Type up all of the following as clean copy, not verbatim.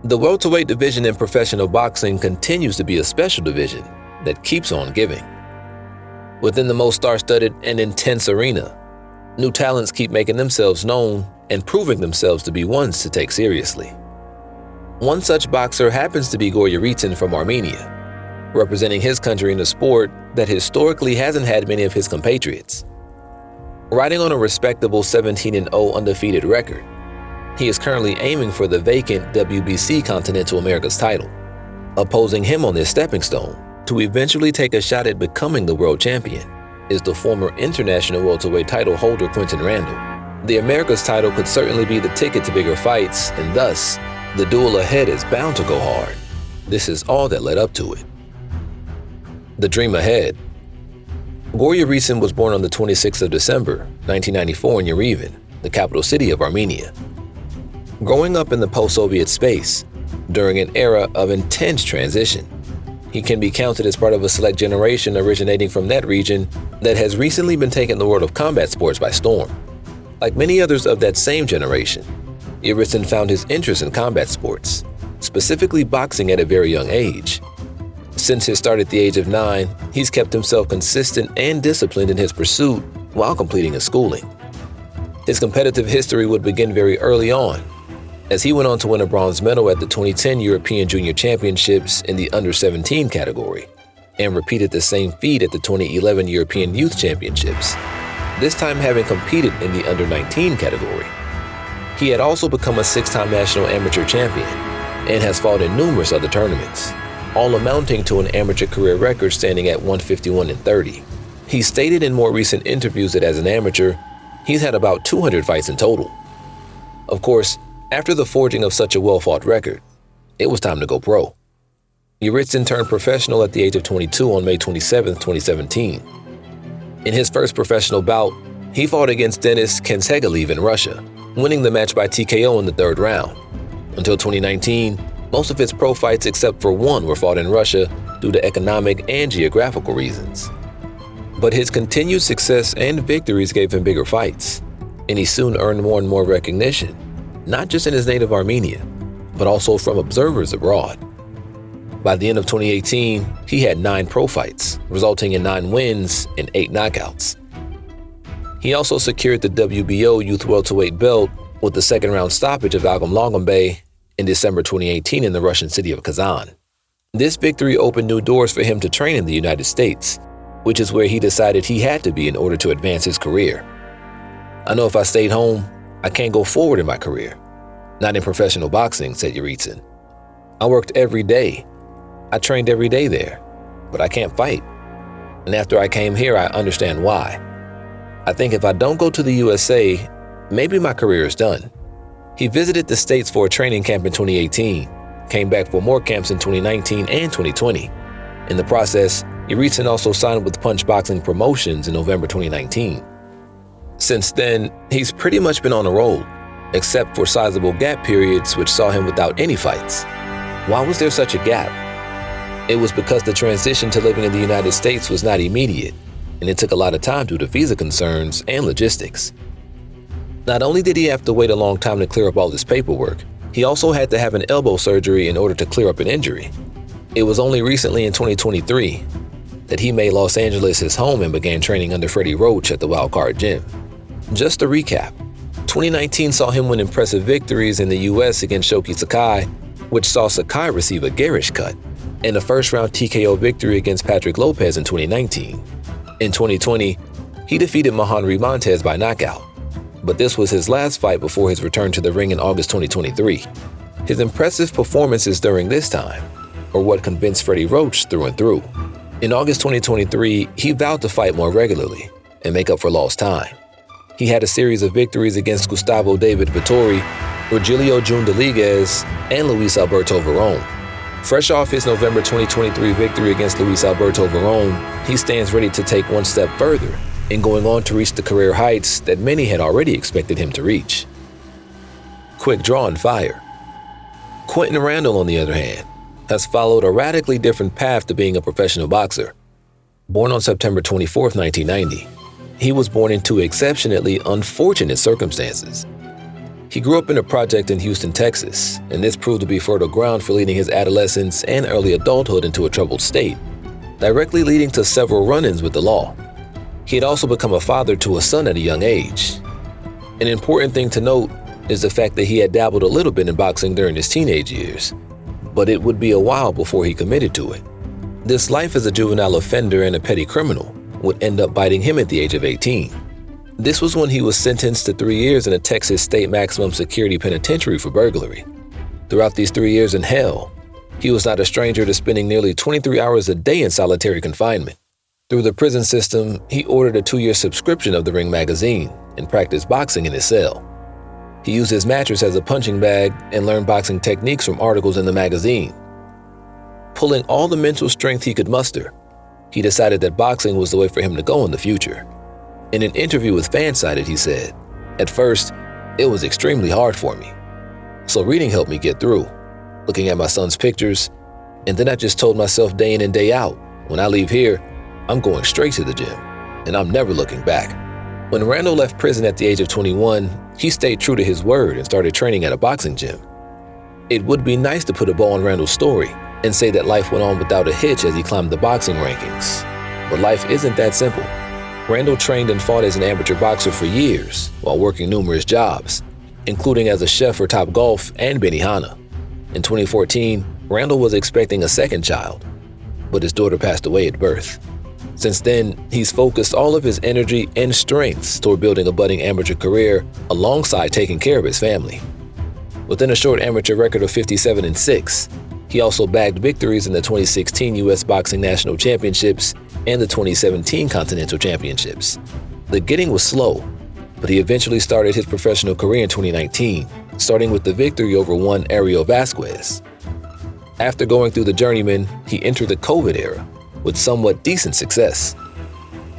The welterweight division in professional boxing continues to be a special division that keeps on giving. Within the most star-studded and intense arena, new talents keep making themselves known and proving themselves to be ones to take seriously. One such boxer happens to be Yeritsyan from Armenia, representing his country in a sport that historically hasn't had many of his compatriots. Riding on a respectable 17-0 undefeated record, he is currently aiming for the vacant WBC Continental Americas title. Opposing him on this stepping stone to eventually take a shot at becoming the world champion is the former international welterweight title holder Quinton Randall. The Americas title could certainly be the ticket to bigger fights, and thus, the duel ahead is bound to go hard. This is all that led up to it. The dream ahead. Yeritsyan was born on the 26th of December, 1994 in Yerevan, the capital city of Armenia. Growing up in the post-Soviet space, during an era of intense transition, he can be counted as part of a select generation originating from that region that has recently been taking the world of combat sports by storm. Like many others of that same generation, Yeritsyan found his interest in combat sports, specifically boxing at a very young age. Since his start at the age of 9, he's kept himself consistent and disciplined in his pursuit while completing his schooling. His competitive history would begin very early on, as he went on to win a bronze medal at the 2010 European Junior Championships in the under-17 category, and repeated the same feat at the 2011 European Youth Championships, this time having competed in the under-19 category. He had also become a 6-time national amateur champion and has fought in numerous other tournaments, all amounting to an amateur career record standing at 151-30. He stated in more recent interviews that as an amateur, he's had about 200 fights in total. Of course, after the forging of such a well-fought record, it was time to go pro. Yeritsyan turned professional at the age of 22 on May 27, 2017. In his first professional bout, he fought against Denis Kensegalev in Russia, winning the match by TKO in the 3rd round. Until 2019, most of his pro fights except for one were fought in Russia due to economic and geographical reasons. But his continued success and victories gave him bigger fights, and he soon earned more and more recognition, not just in his native Armenia, but also from observers abroad. By the end of 2018, he had 9 pro fights, resulting in 9 wins and 8 knockouts. He also secured the WBO Youth Welterweight belt with the 2nd-round stoppage of Agam in December 2018 in the Russian city of Kazan. This victory opened new doors for him to train in the United States, which is where he decided he had to be in order to advance his career. "I know if I stayed home, I can't go forward in my career. Not in professional boxing," said Yeritsyan. "I worked every day. I trained every day there, but I can't fight. And after I came here, I understand why. I think if I don't go to the USA, maybe my career is done." He visited the States for a training camp in 2018, came back for more camps in 2019 and 2020. In the process, Yeritsyan also signed with Punch Boxing Promotions in November 2019. Since then, he's pretty much been on a roll, except for sizable gap periods which saw him without any fights. Why was there such a gap? It was because the transition to living in the United States was not immediate, and it took a lot of time due to visa concerns and logistics. Not only did he have to wait a long time to clear up all his paperwork, he also had to have an elbow surgery in order to clear up an injury. It was only recently in 2023 that he made Los Angeles his home and began training under Freddie Roach at the Wildcard Gym. Just to recap, 2019 saw him win impressive victories in the US against Shoki Sakai, which saw Sakai receive a garish cut, and a first-round TKO victory against Patrick Lopez in 2019. In 2020, he defeated Mohanry Montez by knockout, but this was his last fight before his return to the ring in August 2023. His impressive performances during this time are what convinced Freddie Roach through and through. In August 2023, he vowed to fight more regularly and make up for lost time. He had a series of victories against Gustavo David Vittori, Virgilio Jun Deliguez, and Luis Alberto Verón. Fresh off his November 2023 victory against Luis Alberto Verón, he stands ready to take one step further and going on to reach the career heights that many had already expected him to reach. Quick draw and fire. Quinton Randall, on the other hand, has followed a radically different path to being a professional boxer. Born on September 24, 1990, he was born into exceptionally unfortunate circumstances. He grew up in a project in Houston, Texas, and this proved to be fertile ground for leading his adolescence and early adulthood into a troubled state, directly leading to several run-ins with the law. He had also become a father to a son at a young age. An important thing to note is the fact that he had dabbled a little bit in boxing during his teenage years, but it would be a while before he committed to it. This life as a juvenile offender and a petty criminal would end up biting him at the age of 18. This was when he was sentenced to 3 years in a Texas state maximum security penitentiary for burglary. Throughout these 3 years in hell, he was not a stranger to spending nearly 23 hours a day in solitary confinement. Through the prison system, he ordered a 2-year subscription of the Ring magazine and practiced boxing in his cell. He used his mattress as a punching bag and learned boxing techniques from articles in the magazine. Pulling all the mental strength he could muster, he decided that boxing was the way for him to go in the future. In an interview with Fansided, he said, "At first, it was extremely hard for me. So reading helped me get through, looking at my son's pictures, and then I just told myself day in and day out, when I leave here, I'm going straight to the gym, and I'm never looking back." When Randall left prison at the age of 21, he stayed true to his word and started training at a boxing gym. It would be nice to put a bow on Randall's story and say that life went on without a hitch as he climbed the boxing rankings. But life isn't that simple. Randall trained and fought as an amateur boxer for years while working numerous jobs, including as a chef for Top Golf and Benihana. In 2014, Randall was expecting a second child, but his daughter passed away at birth. Since then, he's focused all of his energy and strengths toward building a budding amateur career alongside taking care of his family. Within a short amateur record of 57-6, he also bagged victories in the 2016 U.S. Boxing National Championships and the 2017 Continental Championships. The getting was slow, but he eventually started his professional career in 2019, starting with the victory over one Ariel Vasquez. After going through the journeyman, he entered the COVID era with somewhat decent success,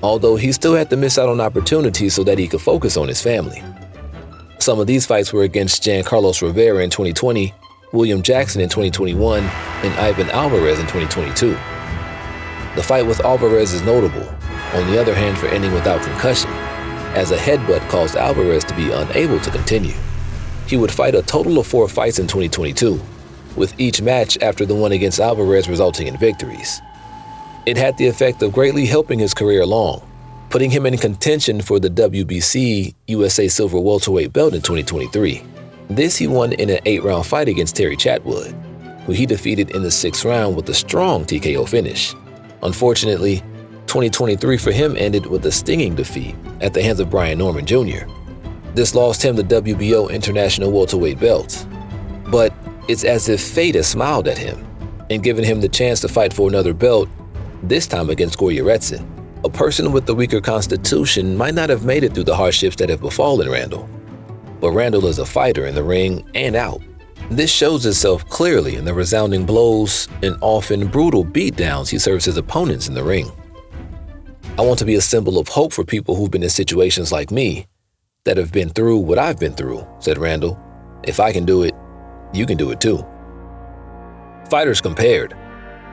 although he still had to miss out on opportunities so that he could focus on his family. Some of these fights were against Giancarlos Rivera in 2020, William Jackson in 2021, and Ivan Alvarez in 2022. The fight with Alvarez is notable, on the other hand, for ending without concussion, as a headbutt caused Alvarez to be unable to continue. He would fight a total of 4 fights in 2022, with each match after the one against Alvarez resulting in victories. It had the effect of greatly helping his career along, putting him in contention for the WBC USA Silver Welterweight belt in 2023. This he won in an 8-round fight against Terry Chatwood, who he defeated in the 6th round with a strong TKO finish. Unfortunately, 2023 for him ended with a stinging defeat at the hands of Brian Norman Jr. This lost him the WBO International Welterweight belt. But it's as if fate has smiled at him and given him the chance to fight for another belt, this time against Yeritsyan. A person with a weaker constitution might not have made it through the hardships that have befallen Randall. But Randall is a fighter in the ring and out. This shows itself clearly in the resounding blows and often brutal beatdowns he serves his opponents in the ring. "I want to be a symbol of hope for people who've been in situations like me, that have been through what I've been through," said Randall. "If I can do it, you can do it too." Fighters compared.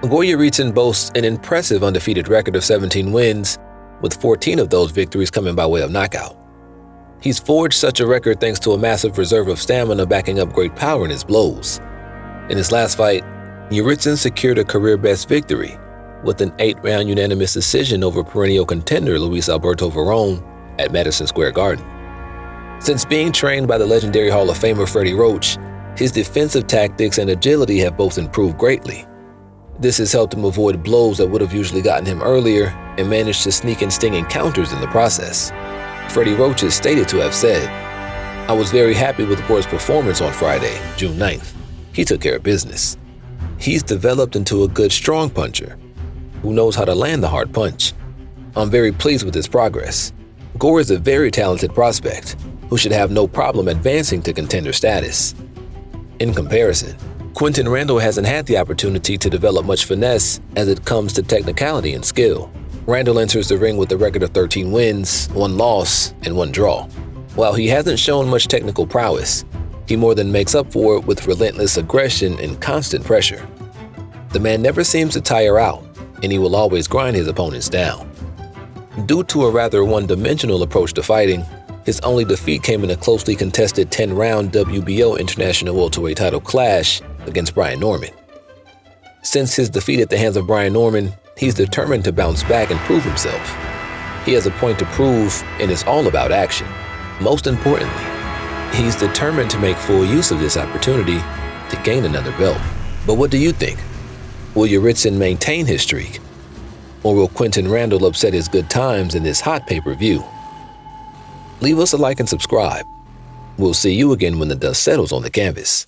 Yeritsyan boasts an impressive undefeated record of 17 wins, with 14 of those victories coming by way of knockout. He's forged such a record thanks to a massive reserve of stamina backing up great power in his blows. In his last fight, Yeritsyan secured a career-best victory with an 8-round unanimous decision over perennial contender Luis Alberto Varone at Madison Square Garden. Since being trained by the legendary Hall of Famer Freddie Roach, his defensive tactics and agility have both improved greatly. This has helped him avoid blows that would have usually gotten him earlier and managed to sneak in stinging counters in the process. Freddie Roach is stated to have said, "I was very happy with Gore's performance on Friday, June 9th. He took care of business. He's developed into a good strong puncher who knows how to land the hard punch. I'm very pleased with his progress. Gore is a very talented prospect who should have no problem advancing to contender status." In comparison, Quinton Randall hasn't had the opportunity to develop much finesse as it comes to technicality and skill. Randall enters the ring with a record of 13 wins, 1 loss, and 1 draw. While he hasn't shown much technical prowess, he more than makes up for it with relentless aggression and constant pressure. The man never seems to tire out, and he will always grind his opponents down. Due to a rather one-dimensional approach to fighting, His only defeat came in a closely contested 10-round WBO International Welterweight title clash against Brian Norman. Since his defeat at the hands of Brian Norman, he's determined to bounce back and prove himself. He has a point to prove, and it's all about action. Most importantly, he's determined to make full use of this opportunity to gain another belt. But what do you think? Will Yeritsyan maintain his streak? Or will Quinton Randall upset his good times in this hot pay-per-view? Leave us a like and subscribe. We'll see you again when the dust settles on the canvas.